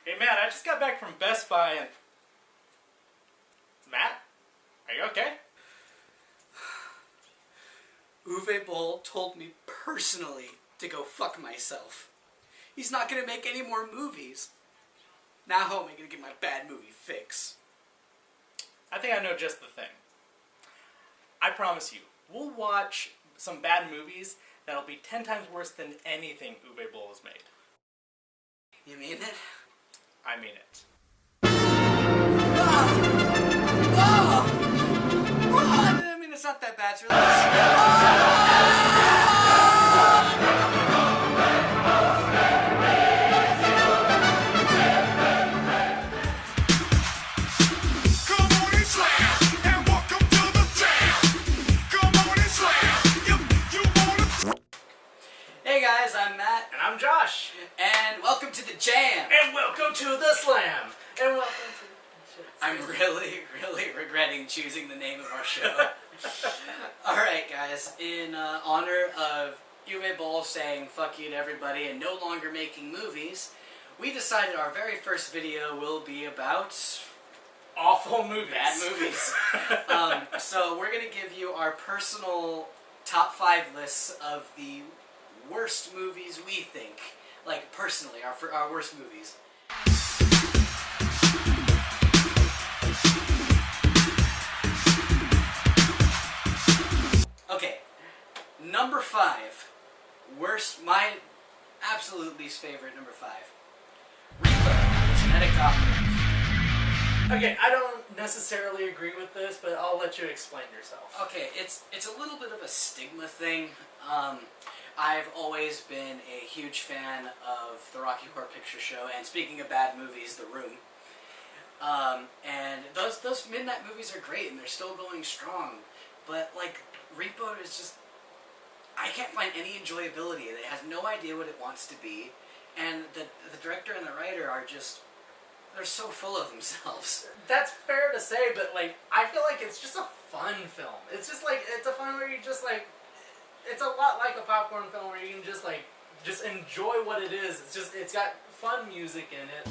Hey Matt, I just got back from Best Buy and... Matt? Are you okay? Uwe Boll told me personally to go fuck myself. He's not gonna make any more movies. Now how am I gonna get my bad movie fix? I think I know just the thing. I promise you, we'll watch some bad movies that'll be 10 times worse than anything Uwe Boll has made. You mean it? I mean it. I mean, it's not that bad. It's really... Hey guys, I'm Matt. And I'm Josh. And welcome to the JaM. And welcome to the Slam. And welcome to... I'm really regretting choosing the name of our show. Alright guys, in honor of Uwe Boll saying fuck you to everybody and no longer making movies, we decided our very first video will be about... awful movies. Bad movies. So we're going to give you our personal top 5 lists of the worst movies we think. Like, personally, our worst movies. Okay, number 5. Worst, my absolute least favorite, number 5. Repo, Genetic Opera. Okay, I don't necessarily agree with this, but I'll let you explain yourself. Okay, it's a little bit of a stigma thing. I've always been a huge fan of the Rocky Horror Picture Show, and speaking of bad movies, The Room. And those midnight movies are great, and they're still going strong. But, like, Repo is just... I can't find any enjoyability in it. It has no idea what it wants to be. And the director and the writer are just... They're so full of themselves. That's fair to say, but, like, I feel like it's just a fun film. It's just, like, it's a fun where you just, like... It's a lot like a popcorn film where you can just, like, just enjoy what it is. It's just, it's got fun music in it.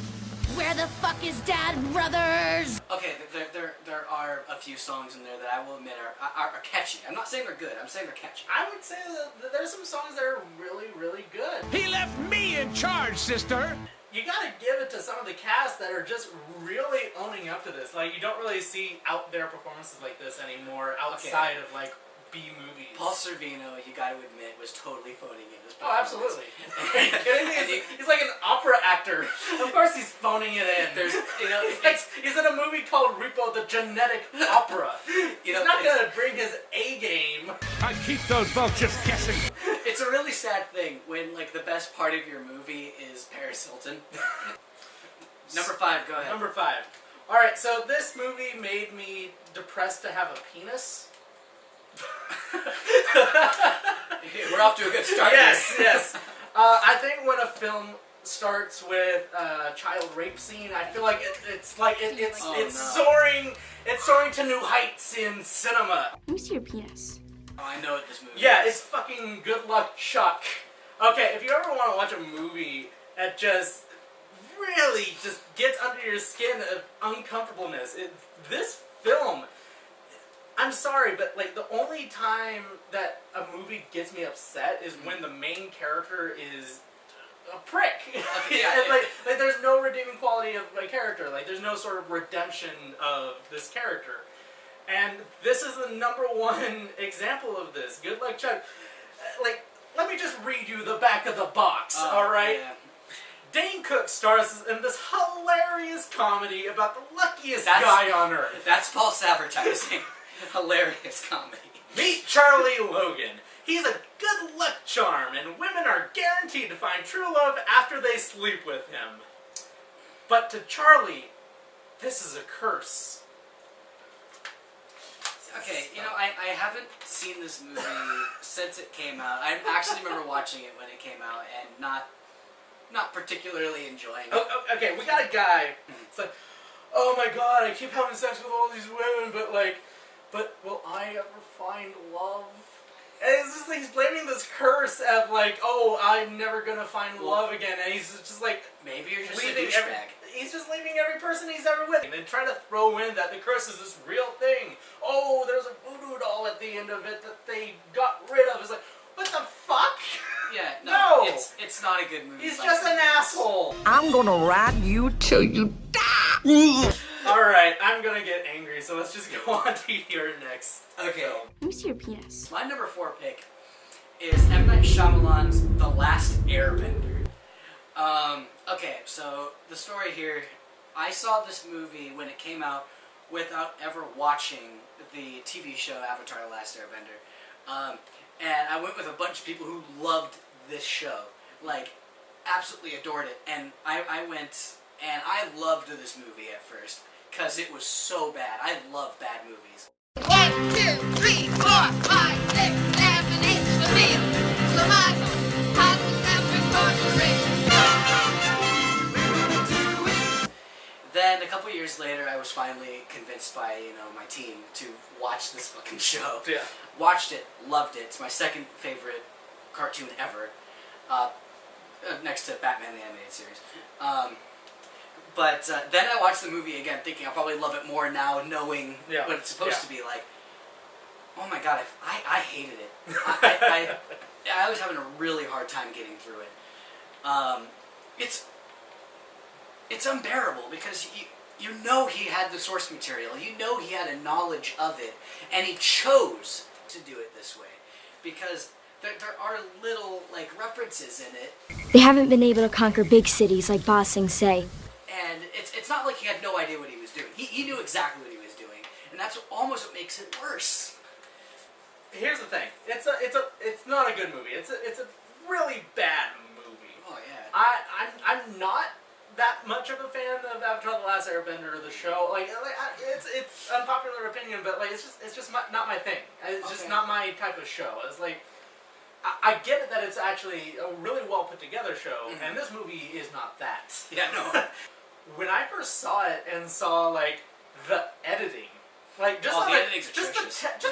Where the fuck is Dad, brothers? Okay, there are a few songs in there that I will admit are catchy. I'm not saying they're good, I'm saying they're catchy. I would say that there's some songs that are really good. He left me in charge, sister! You gotta give it to some of the cast that are just really owning up to this. Like, you don't really see out there performances like this anymore outside of, like, B-movies. Paul Sorvino, you gotta admit, was totally phoning in his performance. Oh, absolutely. Are you kidding me? He's like an opera actor. Of course he's phoning it in. There's, you know, he's in a movie called Repo, the Genetic Opera. He's not gonna bring his A game. I keep those vultures guessing. It's a really sad thing when, like, the best part of your movie is Paris Hilton. Number 5, go ahead. Number 5. Alright, so this movie made me depressed to have a penis. We're off to a good start. Yes. I think when a film starts with a child rape scene, I feel like it's soaring. It's soaring to new heights in cinema. Let me see your penis. Oh, I know what this movie Yeah, is. it's fucking Good Luck Chuck. Okay, if you ever want to watch a movie that just really just gets under your skin of uncomfortableness, this film... I'm sorry, but, like, the only time that a movie gets me upset is when the main character is a prick. And, like, there's no redeeming quality of my character. Like, there's no sort of redemption of this character. And this is the number 1 example of this. Good Luck Chuck. Like, let me just read you the back of the box, alright? Yeah. Dane Cook stars in this hilarious comedy about the luckiest guy on earth. That's false advertising. Hilarious comedy. Meet Charlie Logan. He's a good luck charm, and women are guaranteed to find true love after they sleep with him. But to Charlie, this is a curse. Okay, you know, I haven't seen this movie since it came out. I actually remember watching it when it came out and not particularly enjoying it. Okay, we got a guy. It's like, oh my god, I keep having sex with all these women, but will I ever find love? And it's just like he's blaming this curse of like, oh, I'm never gonna find love again, and he's just like, maybe you're just leaving a douchebag. he's just leaving every person he's ever with. And they try to throw in that the curse is this real thing. Oh, there's a voodoo doll at the end of it that they got rid of. It's like, what the fuck? Yeah, No. it's not a good movie. He's just an asshole. I'm gonna ride you till you die. Alright, I'm gonna get angry, so let's just go on to your next Okay. film. Let me see your penis. My number 4 pick is M. Night Shyamalan's The Last Airbender. Okay, so the story here, I saw this movie when it came out without ever watching the TV show Avatar: The Last Airbender. And I went with a bunch of people who loved this show. Like, absolutely adored it. And I went, and I loved this movie at first, because it was so bad. I love bad movies. 1, 2, 3, 4, 5, 6, 7, 8, Shamil, Samazo, Hospital Then a couple years later, I was finally convinced by, my team to watch this fucking show. Yeah. Watched it, loved it. It's my second favorite cartoon ever, next to Batman the Animated Series. But then I watched the movie again, thinking I'll probably love it more now, knowing what it's supposed to be like. Oh my god, I hated it. I was having a really hard time getting through it. It's unbearable because you know he had the source material, you know he had a knowledge of it, and he chose to do it this way because there are little references in it. They haven't been able to conquer big cities like Ba Sing Se. And it's not like he had no idea what he was doing. He knew exactly what he was doing, and that's almost what makes it worse. Here's the thing. It's not a good movie. It's a really bad movie. Oh yeah. I'm not that much of a fan of Avatar: The Last Airbender, the show. It's unpopular opinion, but it's just not my thing. It's just not my type of show. It's like I get it that it's actually a really well put together show, and this movie is not that. Yeah, no. When I first saw it and saw the editing, just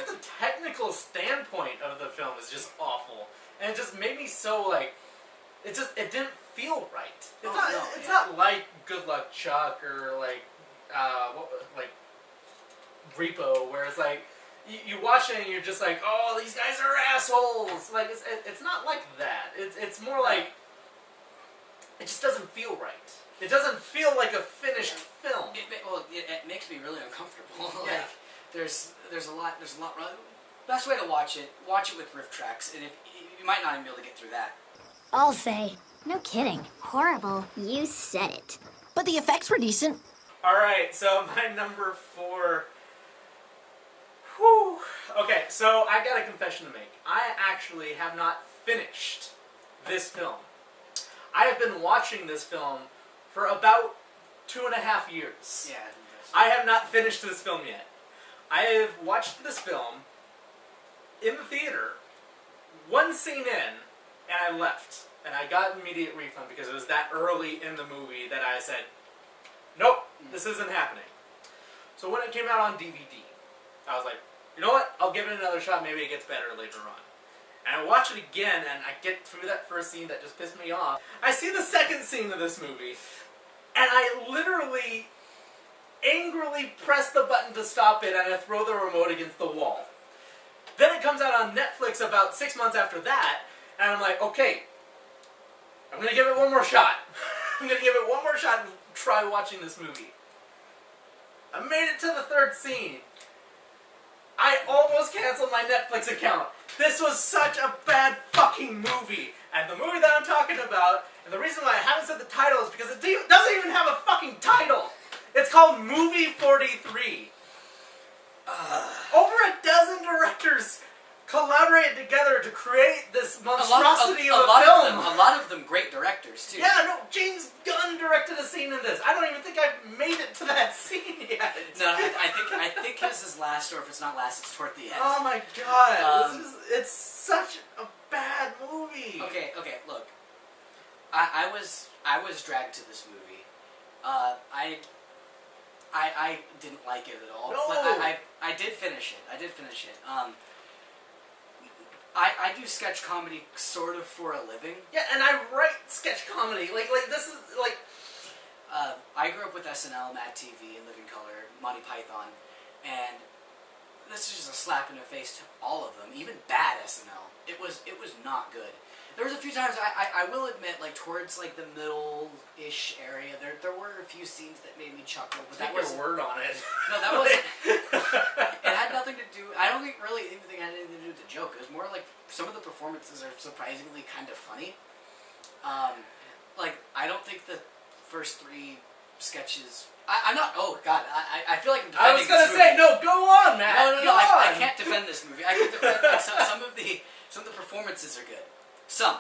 the technical standpoint of the film is just awful, and it just made me so it didn't feel right. It's not like Good Luck Chuck or Repo, where it's you watch it and you're just like, oh, these guys are assholes. It's not like that. It's more like it just doesn't feel right. It doesn't feel like a finished film. It makes me really uncomfortable. Yeah. There's a lot wrong. Best way to watch it with riff tracks, and if you might not even be able to get through that. I'll say. No kidding. Horrible. You said it. But the effects were decent. Alright, so my number 4... Whew. Okay, so I got a confession to make. I actually have not finished this film. I have been watching this film for about 2.5 years. Yeah. I have not finished this film yet. I have watched this film in the theater, one scene in, and I left. And I got an immediate refund because it was that early in the movie that I said, nope, this isn't happening. So when it came out on DVD, I was like, you know what, I'll give it another shot, maybe it gets better later on. And I watch it again, and I get through that first scene that just pissed me off. I see the second scene of this movie, and I literally, angrily press the button to stop it, and I throw the remote against the wall. Then it comes out on Netflix about 6 months after that, and I'm like, okay, I'm going to give it one more shot. I'm going to give it one more shot and try watching this movie. I made it to the third scene. I almost canceled my Netflix account. This was such a bad fucking movie. And the movie that I'm talking about, and the reason why I haven't said the title is because it doesn't even have a fucking title. It's called Movie 43. Over a dozen directors collaborated together to create this monstrosity of a film. A lot of them great directors, too. Yeah, no, James Gunn directed a scene in this. I don't even think I've made it to that scene yet. No, I think this is last, or if it's not last, it's toward the end. Oh my god, it's such a bad movie. Okay, look. I was dragged to this movie. I didn't like it at all. No. But I did finish it. I do sketch comedy sort of for a living. Yeah, and I write sketch comedy. Like this is like. I grew up with SNL, Mad TV, and Living Color, Monty Python, and this is just a slap in the face to all of them, even bad SNL. It was not good. There was a few times, I will admit, like, towards, like, the middle-ish area, there were a few scenes that made me chuckle, but that Take was... your word on it. No, that wasn't... It had nothing to do... I don't think really anything had anything to do with the joke. It was more like, some of the performances are surprisingly kind of funny. Like, I don't think the first 3 sketches... I'm not... Oh, God, I feel like I'm defending I was gonna say, no, go on, Matt. No, go on. I can't defend this movie. I can defend, like, some of the performances are good. Some,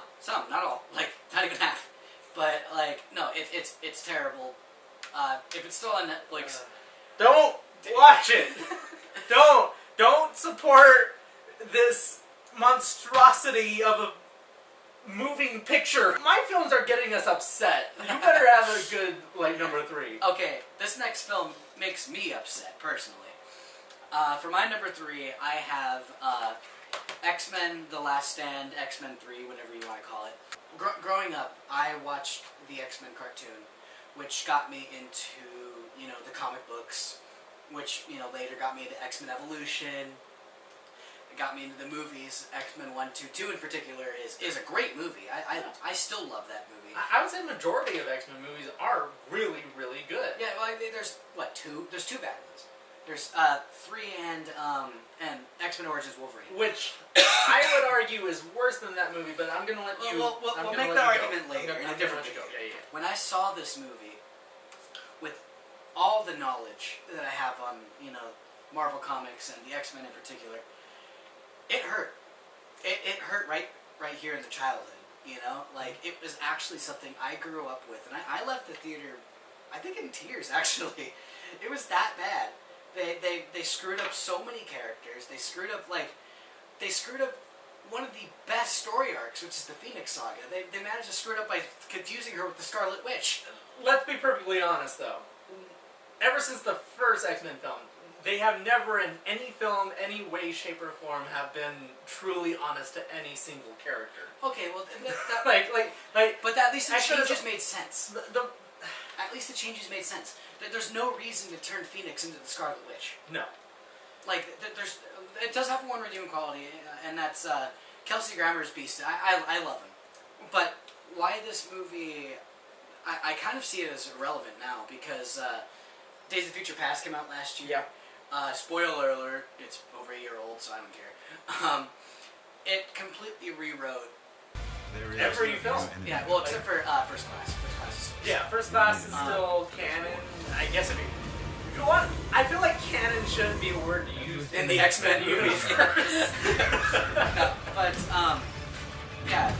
not all. Like, not even half. But, like, no, it's terrible. If it's still on Netflix... Don't watch it. Don't support this monstrosity of a moving picture. My films are getting us upset. You better have a good, like, number 3. Okay, this next film makes me upset, personally. For my number 3, I have X-Men The Last Stand, X-Men 3, whatever you want to call it. Growing up, I watched the X-Men cartoon, which got me into, you know, the comic books, which, you know, later got me into X-Men Evolution. It got me into the movies. X-Men 1, 2, 2 in particular is a great movie. I still love that movie. I would say the majority of X-Men movies are really, really good. Yeah, well, there's, what, 2? There's 2 bad ones. There's 3 and X-Men Origins Wolverine. Which I would argue is worse than that movie, but I'm going to let you... We'll make the argument later in a different video. Yeah. When I saw this movie, with all the knowledge that I have on, you know, Marvel Comics and the X-Men in particular, it hurt. It hurt right here in the childhood, you know? Like, it was actually something I grew up with, and I left the theater, I think in tears, actually. It was that bad. They screwed up so many characters. They screwed up one of the best story arcs, which is the Phoenix Saga. They managed to screw it up by confusing her with the Scarlet Witch. Let's be perfectly honest, though. Ever since the first X-Men film, they have never in any film, any way, shape, or form have been truly honest to any single character. Okay, well, but at least the changes made sense. The At least the changes made sense. There's no reason to turn Phoenix into the Scarlet Witch. No. Like, it does have one redeeming quality, and that's Kelsey Grammer's Beast. I love him. But why this movie, I kind of see it as irrelevant now, because Days of Future Past came out last year. Yeah. Spoiler alert, it's over a year old, so I don't care. It completely rewrote every film. Yeah, well, except for First Class. First Class is... Yeah, First Class is still canon. I guess if you want, I feel like canon shouldn't be a word used in the X-Men movies. No, but, yeah,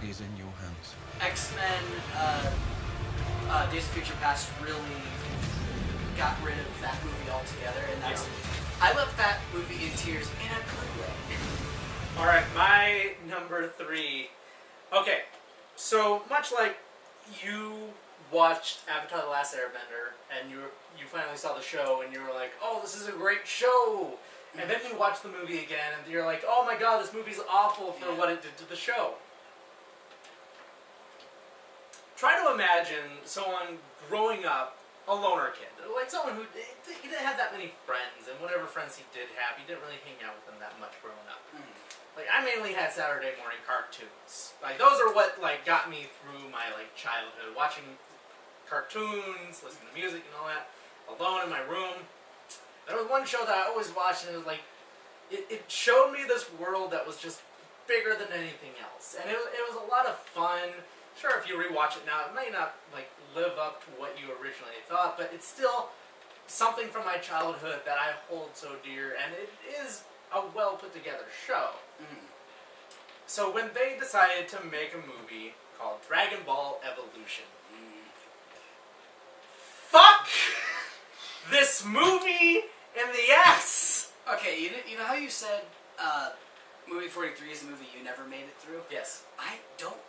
He's in your hands. X-Men, Days of Future Past really got rid of that movie altogether, and that's... Yeah. I left that movie in tears in a good way. Alright, my number 3. Okay, so much like you watched Avatar The Last Airbender, and you finally saw the show, and you were like, oh, this is a great show! And then you watch the movie again, and you're like, oh my god, this movie's awful for what it did to the show. Try to imagine someone growing up, a loner kid, like someone who he didn't have that many friends, and whatever friends he did have, he didn't really hang out with them that much growing up. Like, I mainly had Saturday morning cartoons. Like, those are what, like, got me through my, like, childhood. Watching cartoons, listening to music and all that, alone in my room. There was one show that I always watched, and it was like, it showed me this world that was just bigger than anything else. And it was a lot of fun. Sure, if you rewatch it now, it may not, like, live up to what you originally thought, but it's still something from my childhood that I hold so dear, and it is a well-put-together show. So when they decided to make a movie called Dragon Ball Evolution, fuck this movie in the ass! Okay, you know how you said movie 43 is a movie you never made it through? Yes. I don't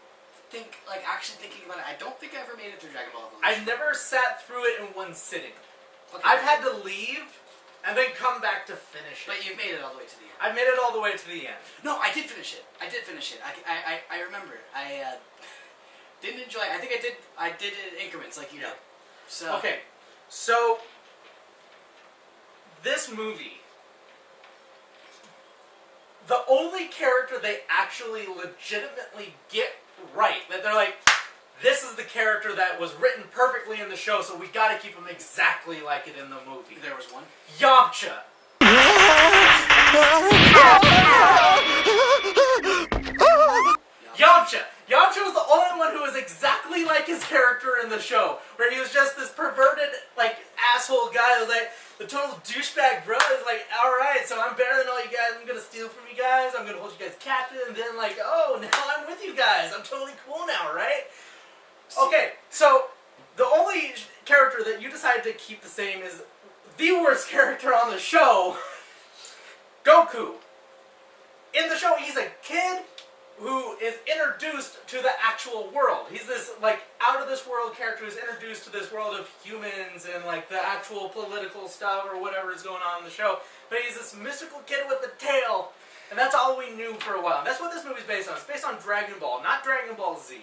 think, like, actually thinking about it, I don't think I ever made it through Dragon Ball Evolution. I've never sat through it in one sitting. Okay. I've had to leave and then come back to finish it. But you've made it all the way to the end. I made it all the way to the end. No, I did finish it. I remember. I didn't enjoy it. I think I did it in increments like you did. So Okay, so this movie, the only character they actually legitimately get right, that they're like, this is the character that was written perfectly in the show, so we gotta keep him exactly like it in the movie. there was one. Yamcha. Yamcha! Yamcha was the only one who was exactly like his character in the show, where he was just this perverted, like, asshole guy who was like, the total douchebag bro is like, alright, so I'm better than all you guys, I'm gonna steal from you guys, I'm gonna hold you guys captive, and then like, oh, now I'm with you guys, I'm totally cool now, right? Okay, so, the only character that you decided to keep the same is the worst character on the show, Goku. In the show, he's a kid who is introduced to the actual world. He's this, like, out-of-this-world character who's introduced to this world of humans and, like, the actual political stuff or whatever is going on in the show. But he's this mystical kid with a tail, and that's all we knew for a while. And that's what this movie's based on. It's based on Dragon Ball, not Dragon Ball Z.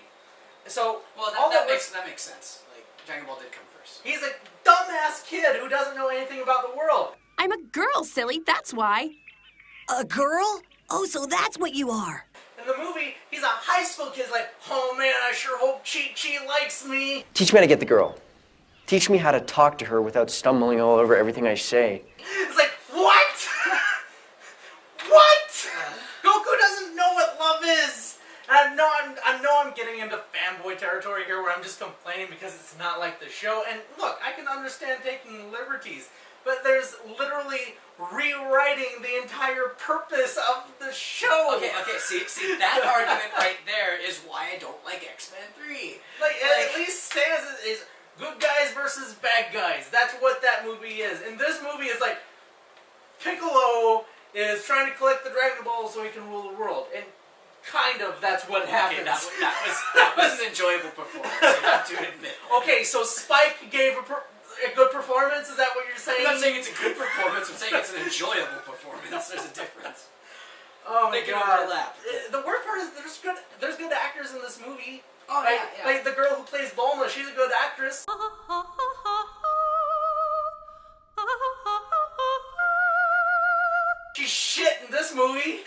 So, Well, all that makes sense. Like, Dragon Ball did come first. he's a dumbass kid who doesn't know anything about the world. I'm a girl, silly, that's why. A girl? Oh, so that's what you are. In the movie, he's a high school kid. He's like, oh man, I sure hope Chi-Chi likes me. Teach me how to get the girl. Teach me how to talk to her without stumbling all over everything I say. It's like, what? What? Goku doesn't know what love is. And I know I'm getting into fanboy territory here where I'm just complaining because it's not like the show. And look, I can understand taking liberties, but there's literally rewriting the entire purpose of the show. Okay, see, that argument right there is why I don't like X-Men 3. Like, at least stands is good guys versus bad guys. That's what that movie is. And this movie is like, Piccolo is trying to collect the Dragon Ball so he can rule the world. And kind of that's what happens. Okay, that was an enjoyable performance, I have to admit. Okay, so Spike gave a good performance? Is that what you're saying? I'm not saying it's a good performance, I'm saying it's an enjoyable performance. There's a difference. Oh my They can god. overlap. The worst part is there's good actors in this movie. Oh, like, yeah. like the girl who plays Bulma, she's a good actress. She's shit in this movie.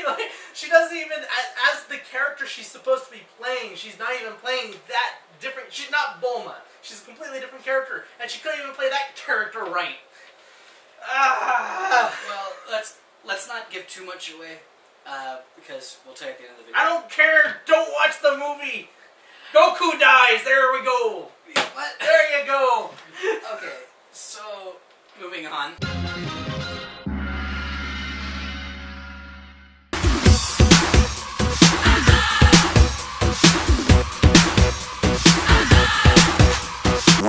Like, she doesn't even, as the character she's supposed to be playing, she's not even playing that different. She's not Bulma. She's a completely different character, and she couldn't even play that character right. Well, let's not give too much away, because we'll tell you at the end of the video. I don't care. Don't watch the movie. Goku dies. There we go. What? There you go. Okay, so moving on.